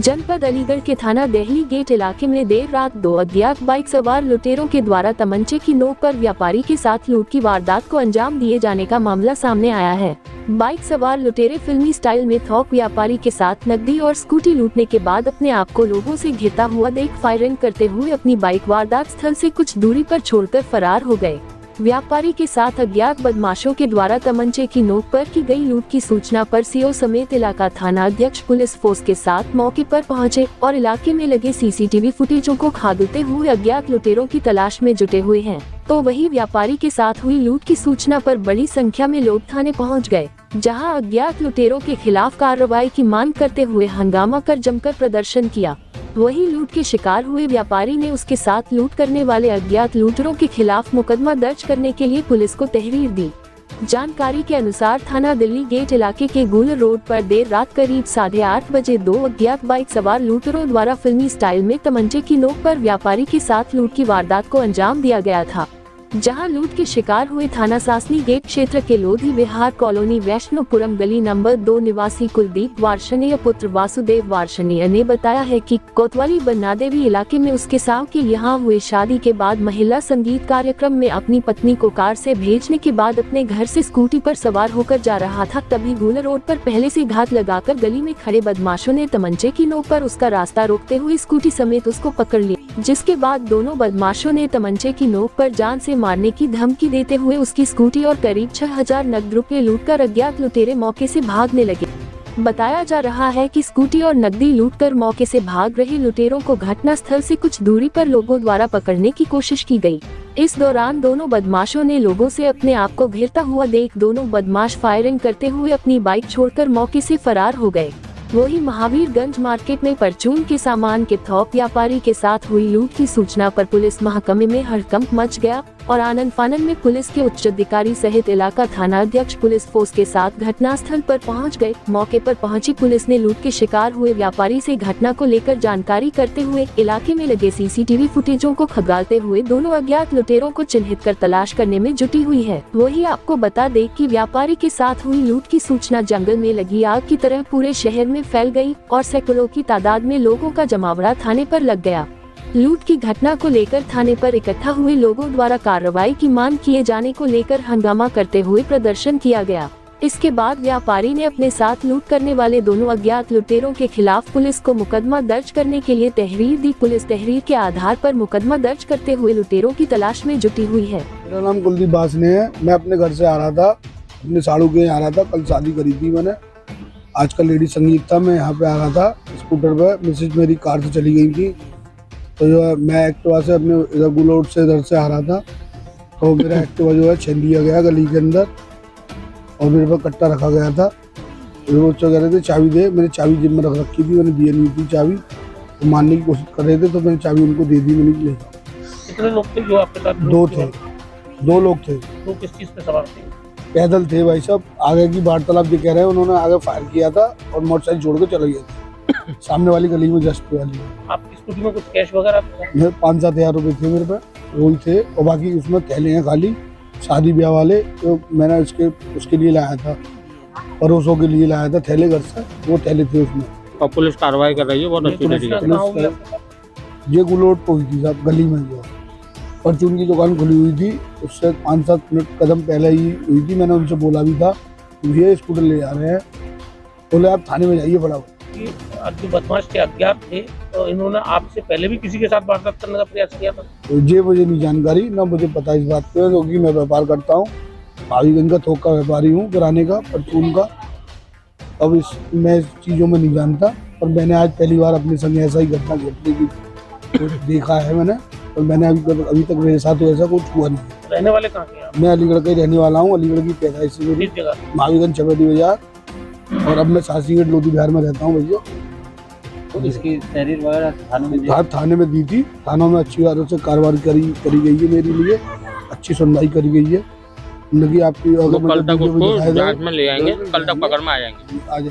जनपद अलीगढ़ के थाना देहली गेट इलाके में देर रात 2 अज्ञात बाइक सवार लुटेरों के द्वारा तमंचे की नोक पर व्यापारी के साथ लूट की वारदात को अंजाम दिए जाने का मामला सामने आया है। बाइक सवार लुटेरे फिल्मी स्टाइल में थोक व्यापारी के साथ नकदी और स्कूटी लूटने के बाद अपने आप को लोगों से घिरता हुआ देख फायरिंग करते हुए अपनी बाइक वारदात स्थल से कुछ दूरी पर छोड़कर फरार हो गए। व्यापारी के साथ अज्ञात बदमाशों के द्वारा तमंचे की नोक पर की गई लूट की सूचना पर सीओ समेत इलाका थाना अध्यक्ष पुलिस फोर्स के साथ मौके पर पहुंचे और इलाके में लगे सीसीटीवी फुटेजों को खादते हुए अज्ञात लुटेरों की तलाश में जुटे हुए हैं। तो वही व्यापारी के साथ हुई लूट की सूचना पर बड़ी संख्या में लोग थाने पहुँच गए, जहाँ अज्ञात लुटेरों के खिलाफ कार्रवाई की मांग करते हुए हंगामा कर जमकर प्रदर्शन किया। वही लूट के शिकार हुए व्यापारी ने उसके साथ लूट करने वाले अज्ञात लूटरों के खिलाफ मुकदमा दर्ज करने के लिए पुलिस को तहरीर दी। जानकारी के अनुसार थाना दिल्ली गेट इलाके के गुलर रोड पर देर रात करीब 8:30 बजे 2 अज्ञात बाइक सवार लूटरों द्वारा फिल्मी स्टाइल में तमंचे की नोक पर व्यापारी के साथ लूट की वारदात को अंजाम दिया गया था, जहां लूट के शिकार हुए थाना सासनी गेट क्षेत्र के लोधी विहार कॉलोनी वैष्णोपुरम गली नंबर 2 निवासी कुलदीप वार्षणीय पुत्र वासुदेव वार्षणीय ने बताया है कि कोतवाली बन्ना देवी इलाके में उसके साव के यहाँ हुए शादी के बाद महिला संगीत कार्यक्रम में अपनी पत्नी को कार से भेजने के बाद अपने घर से स्कूटी पर सवार होकर जा रहा था। तभी गुलर रोड पर पहले से घात लगाकर गली में खड़े बदमाशों ने तमंचे की नोक पर उसका रास्ता रोकते हुए स्कूटी समेत उसको पकड़ लिया, जिसके बाद दोनों बदमाशों ने तमंचे की नोक पर जान से मारने की धमकी देते हुए उसकी स्कूटी और करीब 6000 नकद रुपए लूटकर अज्ञात लुटेरे मौके से भागने लगे। बताया जा रहा है कि स्कूटी और नकदी लूटकर मौके से भाग रहे लुटेरों को घटना स्थल से कुछ दूरी पर लोगों द्वारा पकड़ने की कोशिश की गई। इस दौरान दोनों बदमाशों ने लोगों से अपने आप को घिरता हुआ देख दोनों बदमाश फायरिंग करते हुए अपनी बाइक छोड़कर मौके से फरार हो गए। वही महावीरगंज मार्केट में परचून के सामान के थोक व्यापारी के साथ हुई लूट की सूचना पर पुलिस महकमे में हड़कंप मच गया और आनन फानन में पुलिस के उच्च अधिकारी सहित इलाका थाना अध्यक्ष पुलिस फोर्स के साथ घटनास्थल पर पहुंच गए। मौके पर पहुंची पुलिस ने लूट के शिकार हुए व्यापारी से घटना को लेकर जानकारी करते हुए इलाके में लगे सीसीटीवी फुटेजों को खंगालते हुए दोनों अज्ञात लुटेरों को चिन्हित कर तलाश करने में जुटी हुई है। वही आपको बता दें कि व्यापारी के साथ हुई लूट की सूचना जंगल में लगी आग की तरह पूरे शहर में फैल गई और सैकड़ों की तादाद में लोगों का जमावड़ा थाने पर लग गया। लूट की घटना को लेकर थाने पर इकट्ठा हुए लोगों द्वारा कार्रवाई की मांग किए जाने को लेकर हंगामा करते हुए प्रदर्शन किया गया। इसके बाद व्यापारी ने अपने साथ लूट करने वाले दोनों अज्ञात लुटेरों के खिलाफ पुलिस को मुकदमा दर्ज करने के लिए तहरीर दी। पुलिस तहरीर के आधार पर मुकदमा दर्ज करते हुए लुटेरों की तलाश में जुटी हुई है। मेरा नाम कुलदीप वार्षणीय है। मैं अपने घर से आ रहा था, अपने साड़ू के आ रहा था। कल शादी करी थी मैंने, आज का लेडी संगीत था। मैं यहाँ पे आ रहा था स्कूटर पे, मिसेज मेरी कार से चली गई थी, तो जो है मैं एक्टिवा से अपने इधर गुलोट से इधर से आ रहा था, तो मेरा एक्टिवा जो है छीन लिया गया गली के अंदर और मेरे पर कट्टा रखा गया था। वो कह रहे थे चाबी दे, मैंने चाबी जेब में रख रखी थी, मैंने दी नहीं थी चाबी, तो मारने की कोशिश कर रहे थे, तो मैंने चाबी उनको दे दी। मैंने ले कितने लोग थे जो आपके साथ? दो लोग थे। तो किस चीज़ पे सवार थे? पैदल थे भाई साहब। आगे की वार्तालाप जो कह रहे हैं, उन्होंने आगे फायर किया था और मोटरसाइकिल छोड़ के चले गए थे सामने वाली गली में, जस्ट वाली। आपकी स्कूटी में कुछ कैश वगैरह? 5-7 हज़ार रुपये थे मेरे पास, वही थे, और बाकी उसमें थैले हैं खाली शादी ब्याह वाले, तो मैंने उसके लिए लाया था, पड़ोसों के लिए लाया था थैले घर से, वो थैले थे उसमें। और पुलिस कार्रवाई कर रही है बहुत अच्छी तरीके। ये गुलोट हुई थी साहब, गली में जो परचून की दुकान खुली हुई थी, उससे 5-7 मिनट कदम पहले ही हुई थी। मैंने उनसे बोला भी था ये स्कूटर ले जा रहे हैं, बोले आप थाने में जाइए फटाफट। जो बदमाश थे अज्ञात थे, तो इन्होंने आपसे पहले भी किसी के साथ वारदात करने का प्रयास किया था? तो ये मुझे नहीं जानकारी, ना मुझे पता इस बात पे, क्योंकि मैं व्यापार करता हूँ, महावीरगंज का थोक का व्यापारी हूँ, किराने का, परचून का। अब मैं इस चीज़ों में नहीं जानता, और मैंने आज पहली बार अपने संग ऐसा ही घटना घटने की देखा है मैंने, और मैंने अभी तक मेरे साथ ऐसा कुछ हुआ नहीं। रहने वाले कहाँ के? मैं अलीगढ़ का ही रहने वाला हूँ। अलीगढ़ की पैदाइश से मेरी, महावीरगंज चपेटी बाजार, और अब मैं सासनी गेट लोधी बिहार में रहता हूँ भैया। तो इसकी तहरीर वगैरह थाने में दी थी। थानों में अच्छी बातों से कार्रवाई करी गई है, मेरे लिए अच्छी सुनवाई करी गई है। जिंदगी आपकी कल तक उसको जांच में ले आएंगे, कल तक पकड़ में आ जाएंगे।